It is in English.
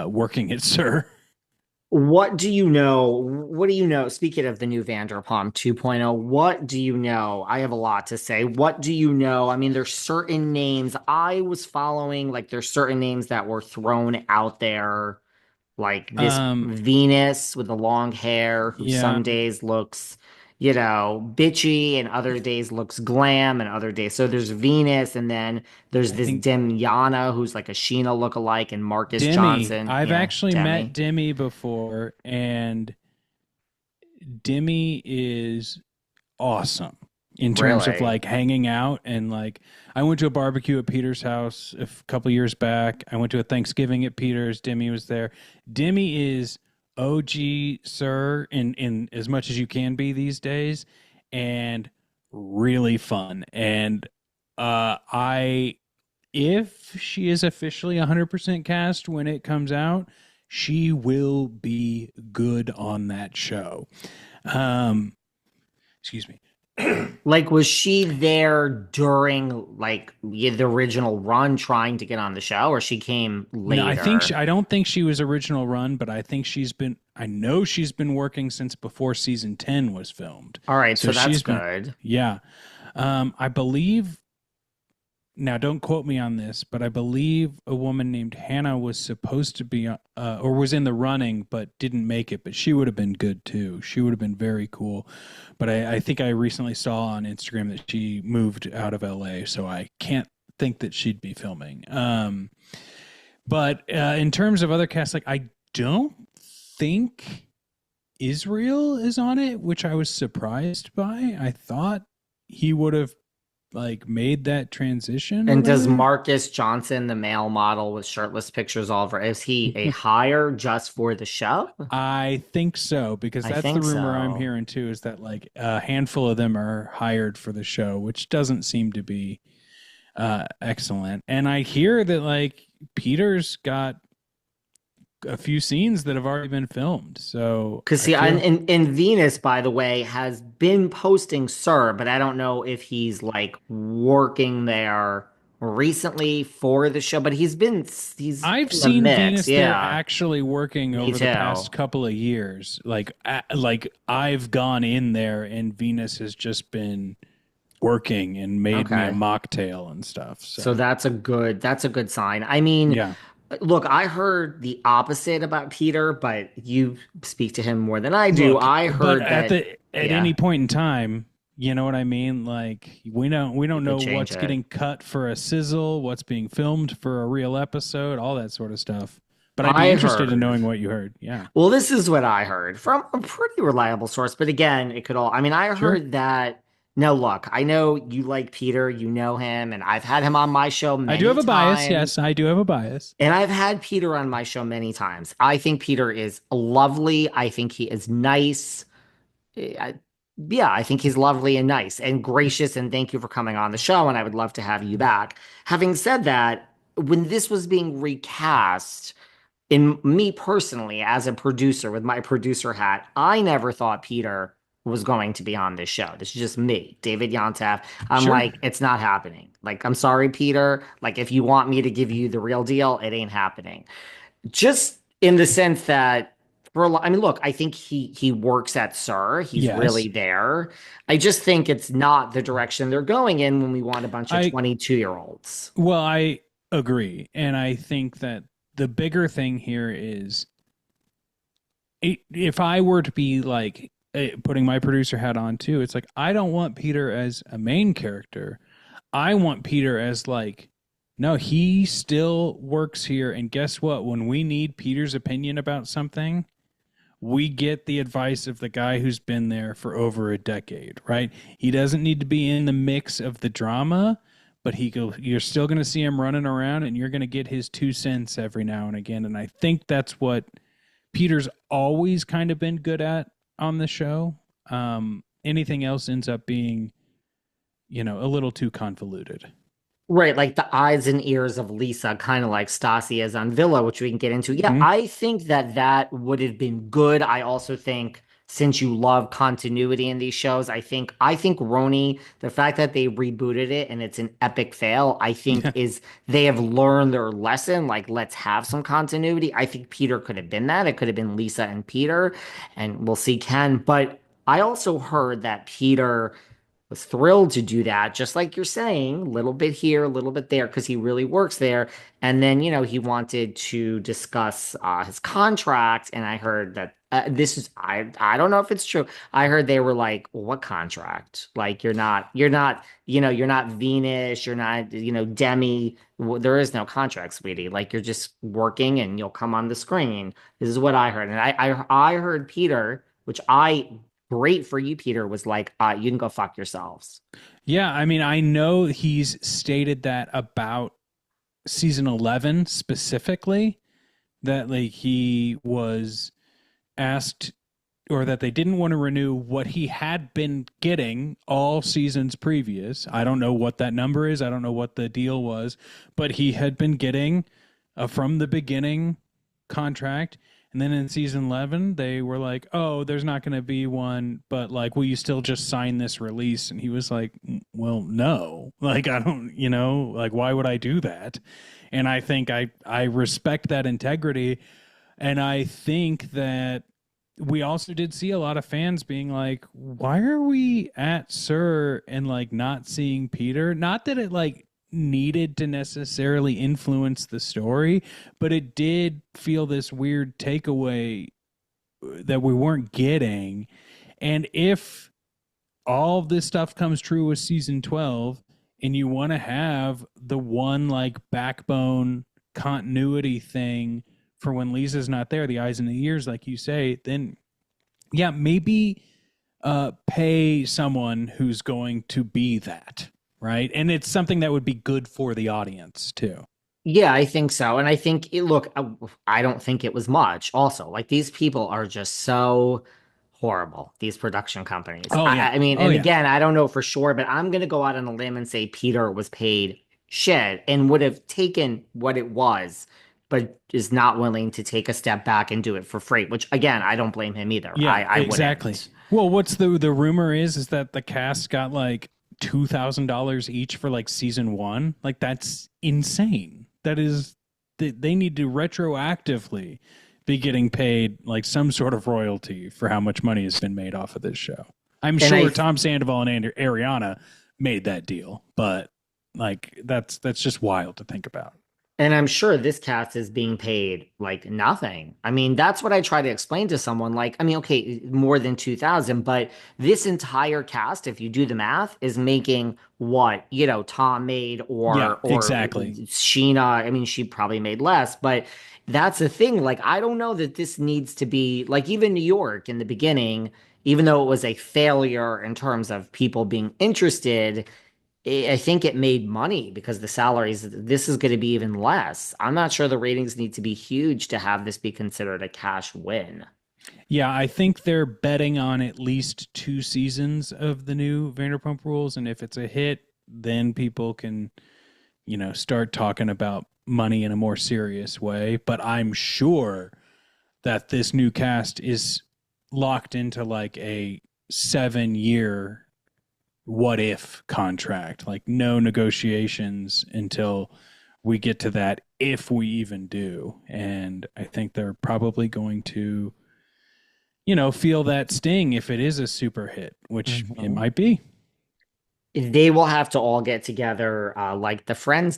working at Sir. What do you know? What do you know? Speaking of the new Vanderpump 2.0, what do you know? I have a lot to say. What do you know? I mean, there's certain names I was following, like there's certain names that were thrown out there, like this Um, Venus with the long hair, who yeah, some days looks, bitchy and other days looks glam and other days. So there's Venus, and then there's I this think Demiana who's like a Sheena lookalike, and Marcus Demi. Johnson. I've Yeah, actually met Demi. Demi before, and Demi is awesome in terms of Really? like hanging out and like I went to a barbecue at Peter's house couple years back. I went to a Thanksgiving at Peter's. Demi was there. Demi is OG Sir in as much as you can be these days, and really fun. And I if she is officially 100% cast when it comes out, she will be good on that show. Um, excuse me. Like, was she there during like the original run trying to get on the show, or she came No, later? I don't think she was original run, but I think I know she's been working since before season 10 was filmed. All right, So so that's she's been, good. yeah. I believe, now don't quote me on this, but I believe a woman named Hannah was supposed to be, or was in the running, but didn't make it, but she would have been good too. She would have been very cool. But I think I recently saw on Instagram that she moved out of LA, so I can't think that she'd be filming. But in terms of other casts, like I don't think Israel is on it, which I was surprised by. I thought he would have like made that transition And does already. Marcus Johnson, the male model with shirtless pictures all over, is he a hire just for the show? I think so because I that's the think rumor I'm so. hearing too. Is that like a handful of them are hired for the show, which doesn't seem to be excellent. And I hear that like Peter's got a few scenes that have already been filmed, so Because I see, feel and Venus, by the way, has been posting Sir, but I don't know if he's like working there recently for the show. But he's I've in the seen mix. Venus there Yeah, actually working me over the too. past couple of years. Like I've gone in there and Venus has just been working and made me a Okay, mocktail and stuff. so So that's a good sign. I mean, yeah, look, I heard the opposite about Peter, but you speak to him more than I do. look, I but heard that, at yeah, any point in time, you know what I mean? Like we don't he could know change what's it. getting cut for a sizzle, what's being filmed for a real episode, all that sort of stuff. But I'd be I interested in heard. knowing what you heard. Yeah. Well, this is what I heard from a pretty reliable source, but again, it could all, I mean, I Sure. heard that. No, look, I know you like Peter, you know him, and I've had him on my show I do have many a bias. times. Yes, I do have a bias. And I've had Peter on my show many times. I think Peter is lovely. I think he is nice. I, yeah, I think he's lovely and nice and gracious. And thank you for coming on the show. And I would love to have you back. Having said that, when this was being recast, in me personally, as a producer with my producer hat, I never thought Peter was going to be on this show. This is just me, David Yontef. I'm Sure. like, it's not happening. Like, I'm sorry, Peter. Like, if you want me to give you the real deal, it ain't happening. Just in the sense that I mean, look, I think he works at Sir. He's really Yes. there. I just think it's not the direction they're going in when we want a bunch of I 22-year-olds. well, I agree, and I think that the bigger thing here is if I were to be like putting my producer hat on too, it's like I don't want Peter as a main character. I want Peter as like no, he still works here, and guess what? When we need Peter's opinion about something, we get the advice of the guy who's been there for over a decade, right? He doesn't need to be in the mix of the drama, but you're still going to see him running around and you're going to get his 2 cents every now and again. And I think that's what Peter's always kind of been good at on the show. Anything else ends up being, a little too convoluted. Right, like the eyes and ears of Lisa, kind of like Stassi is on Villa, which we can get into. Yeah, Hmm. I think that would have been good. I also think since you love continuity in these shows, I think Roni, the fact that they rebooted it and it's an epic fail, I think Yeah. is they have learned their lesson. Like, let's have some continuity. I think Peter could have been that. It could have been Lisa and Peter, and we'll see Ken. But I also heard that Peter was thrilled to do that, just like you're saying, a little bit here, a little bit there, because he really works there. And then, he wanted to discuss his contract. And I heard that I don't know if it's true. I heard they were like, well, what contract? Like, you're not Venus, you're not, Demi. There is no contract, sweetie. Like, you're just working and you'll come on the screen. This is what I heard. And I heard Peter, which I great for you, Peter, was like, you can go fuck yourselves. Yeah, I mean, I know he's stated that about season 11 specifically, that like he was asked or that they didn't want to renew what he had been getting all seasons previous. I don't know what that number is. I don't know what the deal was, but he had been getting from the beginning contract. And then in season 11, they were like, oh, there's not going to be one, but like, will you still just sign this release? And he was like, well, no, like, I don't, like, why would I do that? And I think I respect that integrity. And I think that we also did see a lot of fans being like, why are we at Sir and like not seeing Peter? Not that it like needed to necessarily influence the story, but it did feel this weird takeaway that we weren't getting. And if all of this stuff comes true with season 12 and you want to have the one like backbone continuity thing for when Lisa's not there, the eyes and the ears, like you say, then yeah, maybe pay someone who's going to be that, right? And it's something that would be good for the audience too. Yeah, I think so. And I think, look, I don't think it was much. Also, like these people are just so horrible, these production companies. Oh yeah. I mean, Oh and yeah. again, I don't know for sure, but I'm going to go out on a limb and say Peter was paid shit and would have taken what it was, but is not willing to take a step back and do it for free, which again, I don't blame him either. Yeah, I exactly. wouldn't. Well, what's the rumor is that the cast got like $2,000 each for like season 1. Like that's insane. That is they need to retroactively be getting paid like some sort of royalty for how much money has been made off of this show. I'm And sure I Tom Sandoval and Ariana made that deal, but like that's just wild to think about. And I'm sure this cast is being paid like nothing. I mean, that's what I try to explain to someone. Like, I mean, okay, more than 2000, but this entire cast, if you do the math, is making what, Tom made Yeah, or exactly. Sheena. I mean, she probably made less, but that's the thing. Like, I don't know that this needs to be like even New York in the beginning, even though it was a failure in terms of people being interested. I think it made money because the salaries, this is going to be even less. I'm not sure the ratings need to be huge to have this be considered a cash win. Yeah, I think they're betting on at least 2 seasons of the new Vanderpump Rules, and if it's a hit, then people can, start talking about money in a more serious way. But I'm sure that this new cast is locked into like a 7 year what if contract, like no negotiations until we get to that, if we even do. And I think they're probably going to feel that sting if it is a super hit, which it Mhm. might be. They will have to all get together like the Friends